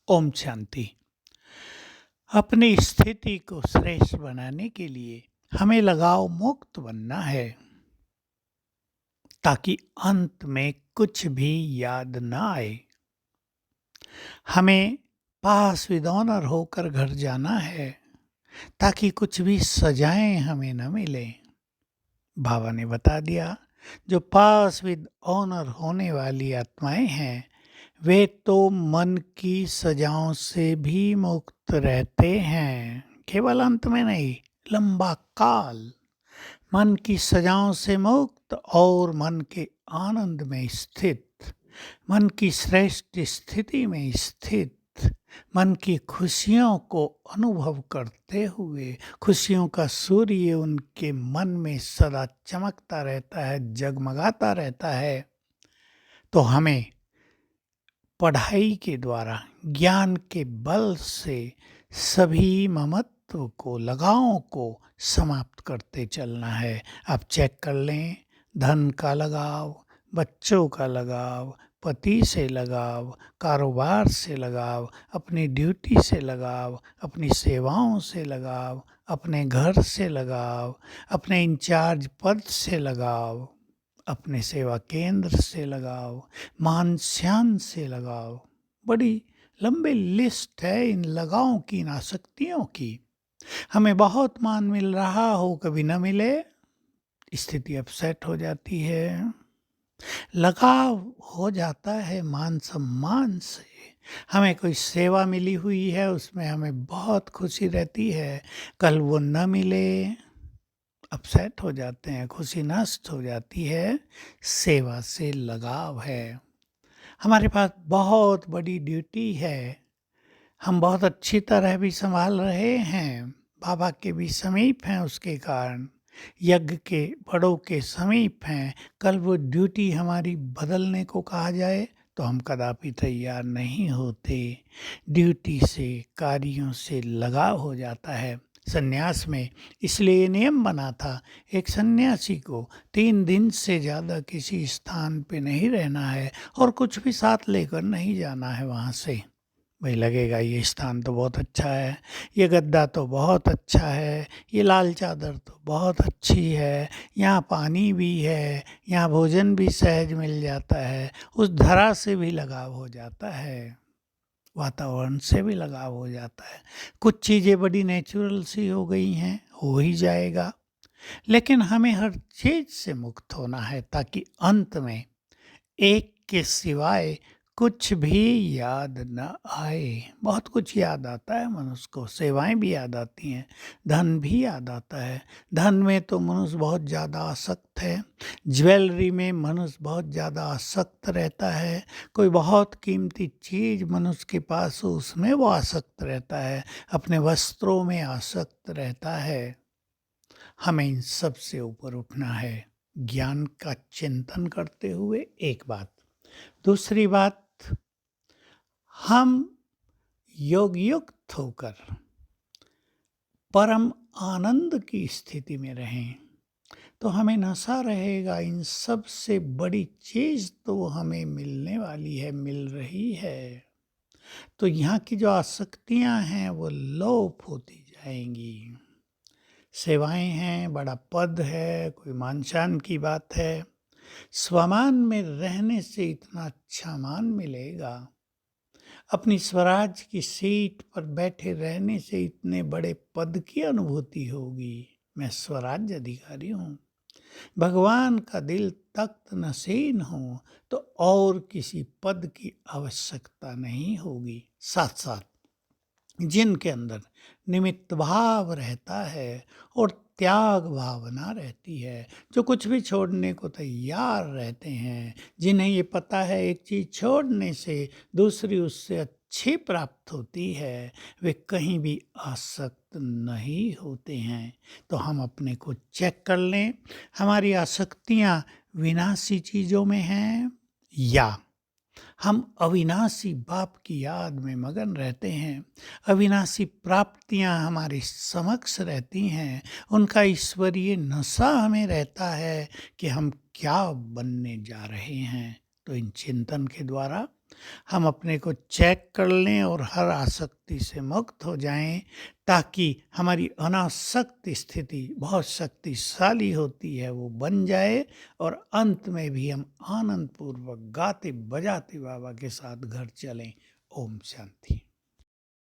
ओम शांति। अपनी स्थिति को श्रेष्ठ बनाने के लिए हमें लगाव मुक्त बनना है, ताकि अंत में कुछ भी याद ना आए। हमें पास विद ऑनर होकर घर जाना है, ताकि कुछ भी सजाएं हमें न मिले। बाबा ने बता दिया, जो पास विद ऑनर होने वाली आत्माएं हैं, वे तो मन की सजाओं से भी मुक्त रहते हैं। केवल अंत में नहीं, लंबा काल मन की सजाओं से मुक्त और मन के आनंद में स्थित, मन की श्रेष्ठ स्थिति में स्थित, मन की खुशियों को अनुभव करते हुए, खुशियों का सूर्य उनके मन में सदा चमकता रहता है, जगमगाता रहता है। तो हमें पढ़ाई के द्वारा, ज्ञान के बल से सभी ममत्व को, लगावों को समाप्त करते चलना है। आप चेक कर लें, धन का लगाव, बच्चों का लगाव, पति से लगाव, कारोबार से लगाव, अपनी ड्यूटी से लगाव, अपनी सेवाओं से लगाव, अपने घर से लगाव, अपने इंचार्ज पद से लगाव, अपने सेवा केंद्र से लगाव, मान शान से लगाव। बड़ी लंबी लिस्ट है इन लगावों की, इन आसक्तियों की। हमें बहुत मान मिल रहा हो, कभी न मिले, स्थिति अपसेट हो जाती है। लगाव हो जाता है मान सम्मान से। हमें कोई सेवा मिली हुई है, उसमें हमें बहुत खुशी रहती है, कल वो न मिले, अपसेट हो जाते हैं, खुशी नष्ट हो जाती है। सेवा से लगाव है। हमारे पास बहुत बड़ी ड्यूटी है, हम बहुत अच्छी तरह भी संभाल रहे हैं, बाबा के भी समीप हैं, उसके कारण यज्ञ के बड़ों के समीप हैं। कल वो ड्यूटी हमारी बदलने को कहा जाए तो हम कदापि तैयार नहीं होते। ड्यूटी से, कार्यों से लगाव हो जाता है। सन्यास में इसलिए ये नियम बना था, एक सन्यासी को 3 दिन से ज़्यादा किसी स्थान पे नहीं रहना है और कुछ भी साथ लेकर नहीं जाना है वहाँ से। भाई लगेगा ये स्थान तो बहुत अच्छा है, ये गद्दा तो बहुत अच्छा है, ये लाल चादर तो बहुत अच्छी है, यहाँ पानी भी है, यहाँ भोजन भी सहज मिल जाता है, उस धरा से भी लगाव हो जाता है, वातावरण से भी लगाव हो जाता है। कुछ चीज़ें बड़ी नेचुरल सी हो गई हैं, हो ही जाएगा। लेकिन हमें हर चीज से मुक्त होना है, ताकि अंत में एक के सिवाय कुछ भी याद न आए। बहुत कुछ याद आता है मनुष्य को, सेवाएं भी याद आती हैं, धन भी याद आता है। धन में तो मनुष्य बहुत ज़्यादा आसक्त है, ज्वेलरी में मनुष्य बहुत ज़्यादा आसक्त रहता है, कोई बहुत कीमती चीज़ मनुष्य के पास हो उसमें वो आसक्त रहता है, अपने वस्त्रों में आसक्त रहता है। हमें इन सब से ऊपर उठना है, ज्ञान का चिंतन करते हुए। एक बात, दूसरी बात, हम योग युक्त होकर परम आनंद की स्थिति में रहें तो हमें नशा रहेगा। इन सब से बड़ी चीज तो हमें मिलने वाली है, मिल रही है। तो यहाँ की जो आसक्तियां हैं वो लोप होती जाएंगी। सेवाएं हैं, बड़ा पद है, कोई मान शान की बात है, स्वमान में रहने से इतना अच्छा मान मिलेगा। अपनी स्वराज की सीट पर बैठे रहने से इतने बड़े पद की अनुभूति होगी। मैं स्वराज अधिकारी हूँ, भगवान का दिल तख्त नशीन हूँ, तो और किसी पद की आवश्यकता नहीं होगी। साथ साथ जिनके अंदर निमित्त भाव रहता है और त्याग भावना रहती है, जो कुछ भी छोड़ने को तैयार रहते हैं, जिन्हें ये पता है एक चीज़ छोड़ने से दूसरी उससे अच्छी प्राप्त होती है, वे कहीं भी आसक्त नहीं होते हैं। तो हम अपने को चेक कर लें, हमारी आसक्तियाँ विनाशी चीज़ों में हैं या हम अविनाशी बाप की याद में मगन रहते हैं। अविनाशी प्राप्तियां हमारे समक्ष रहती हैं, उनका ईश्वरीय नशा हमें रहता है कि हम क्या बनने जा रहे हैं। तो इन चिंतन के द्वारा हम अपने को चेक कर लें और हर आसक्ति से मुक्त हो जाएं, ताकि हमारी अनासक्त स्थिति बहुत शक्तिशाली होती है वो बन जाए, और अंत में भी हम आनंद पूर्वक गाते बजाते बाबा के साथ घर चलें। ओम शांति।